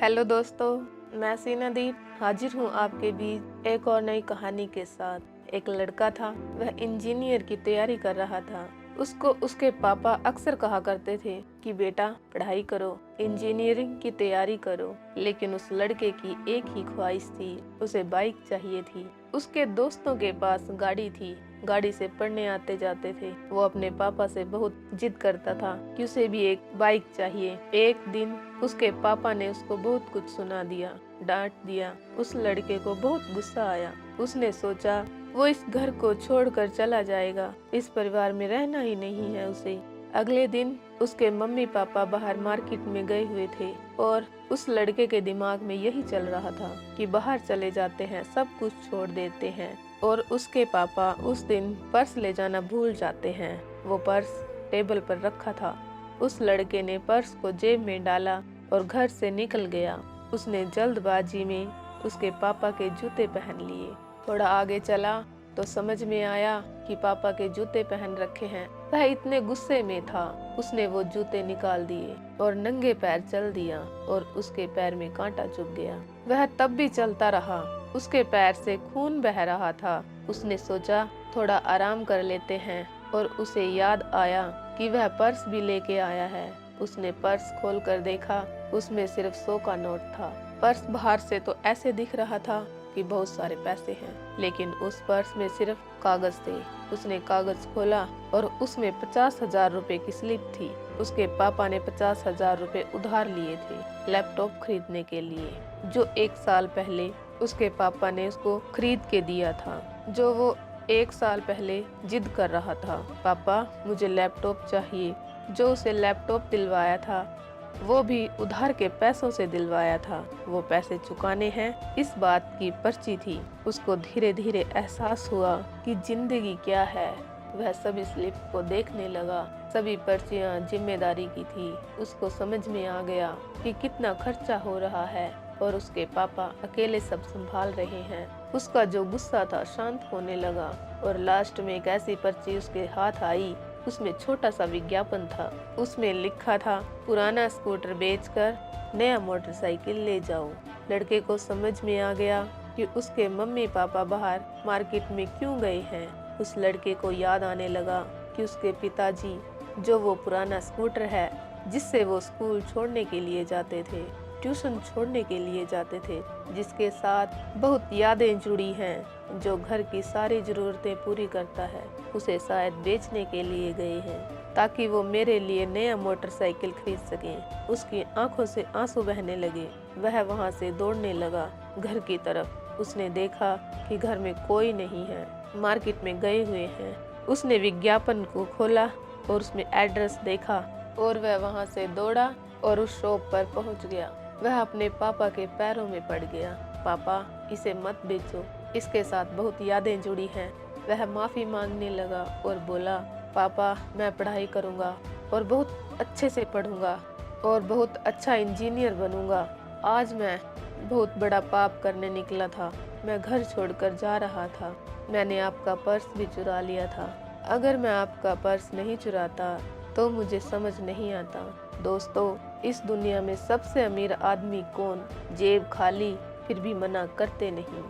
Hello दोस्तों, मैं सीनादीप हाजिर हूँ आपके बीच एक और नई कहानी के साथ। एक लड़का था, वह इंजीनियर की तैयारी कर रहा था। उसको उसके पापा अक्सर कहा करते थे कि बेटा पढ़ाई करो, इंजीनियरिंग की तैयारी करो। लेकिन उस लड़के की एक ही ख्वाहिश थी, उसे बाइक चाहिए थी। उसके दोस्तों के पास गाड़ी थी, गाड़ी से पढ़ने आते जाते थे। वो अपने पापा से बहुत जिद करता था कि उसे भी एक बाइक चाहिए। एक दिन उसके पापा ने उसको बहुत कुछ सुना दिया, डांट दिया। उस लड़के को बहुत गुस्सा आया। उसने सोचा वो इस घर को छोड़कर चला जाएगा, इस परिवार में रहना ही नहीं है उसे। अगले दिन उसके मम्मी पापा बाहर मार्केट में गए हुए थे और उस लड़के के दिमाग में यही चल रहा था कि बाहर चले जाते हैं, सब कुछ छोड़ देते हैं। और उसके पापा उस दिन पर्स ले जाना भूल जाते हैं। वो पर्स टेबल पर रखा था। उस लड़के ने पर्स को जेब में डाला और घर से निकल गया। उसने जल्दबाजी में उसके पापा के जूते पहन लिए। थोड़ा आगे चला तो समझ में आया कि पापा के जूते पहन रखे हैं। वह इतने गुस्से में था, उसने वो जूते निकाल दिए और नंगे पैर चल दिया और उसके पैर में कांटा चुभ गया। वह तब भी चलता रहा, उसके पैर से खून बह रहा था। उसने सोचा थोड़ा आराम कर लेते हैं और उसे याद आया कि वह पर्स भी लेके आया है। उसने पर्स खोलकर देखा, उसमें सिर्फ 100 का नोट था। पर्स बाहर से तो ऐसे दिख रहा था कि बहुत सारे पैसे हैं, लेकिन उस पर्स में सिर्फ कागज थे। उसने कागज खोला और उसमें 50,000 रुपए की स्लिप थी। उसके पापा ने 50,000 रुपए उधार लिए थे लैपटॉप खरीदने के लिए, जो 1 साल पहले उसके पापा ने उसको खरीद के दिया था, जो वो 1 साल पहले जिद कर रहा था, पापा मुझे लैपटॉप चाहिए। जो उसे लैपटॉप दिलवाया था वो भी उधार के पैसों से दिलवाया था। वो पैसे चुकाने हैं, इस बात की पर्ची थी। उसको धीरे धीरे एहसास हुआ कि जिंदगी क्या है। वह सभी स्लिप को देखने लगा, सभी पर्चियां जिम्मेदारी की थी। उसको समझ में आ गया कि कितना खर्चा हो रहा है और उसके पापा अकेले सब संभाल रहे हैं। उसका जो गुस्सा था शांत होने लगा और लास्ट में एक ऐसी पर्ची उसके हाथ आई। उसमें छोटा सा विज्ञापन था। उसमें लिखा था, पुराना स्कूटर बेचकर नया मोटरसाइकिल ले जाओ। लड़के को समझ में आ गया कि उसके मम्मी पापा बाहर मार्केट में क्यों गए हैं। उस लड़के को याद आने लगा कि उसके पिताजी, जो वो पुराना स्कूटर है जिससे वो स्कूल छोड़ने के लिए जाते थे, ट्यूशन छोड़ने के लिए जाते थे, जिसके साथ बहुत यादें जुड़ी हैं, जो घर की सारी जरूरतें पूरी करता है, उसे शायद बेचने के लिए गए हैं ताकि वो मेरे लिए नया मोटरसाइकिल खरीद सकें। उसकी आंखों से आंसू बहने लगे। वह वहां से दौड़ने लगा घर की तरफ। उसने देखा कि घर में कोई नहीं है, मार्केट में गए हुए हैं। उसने विज्ञापन को खोला और उसमें एड्रेस देखा और वह वहां से दौड़ा और उस शॉप पर पहुंच गया। वह अपने पापा के पैरों में पड़ गया। पापा इसे मत बेचो, इसके साथ बहुत यादें जुड़ी हैं। वह माफी मांगने लगा और बोला, पापा मैं पढ़ाई करूंगा और बहुत अच्छे से पढ़ूंगा और बहुत अच्छा इंजीनियर बनूंगा। आज मैं बहुत बड़ा पाप करने निकला था। मैं घर छोड़कर जा रहा था। मैंने आपका पर्स भी चुरा लिया था। अगर मैं आपका पर्स नहीं चुराता तो मुझे समझ नहीं आता। दोस्तों, इस दुनिया में सबसे अमीर आदमी कौन? जेब खाली फिर भी मना करते नहीं,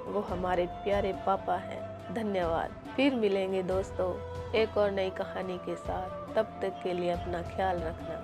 वो हमारे प्यारे पापा हैं। धन्यवाद। फिर मिलेंगे दोस्तों एक और नई कहानी के साथ। तब तक के लिए अपना ख्याल रखना।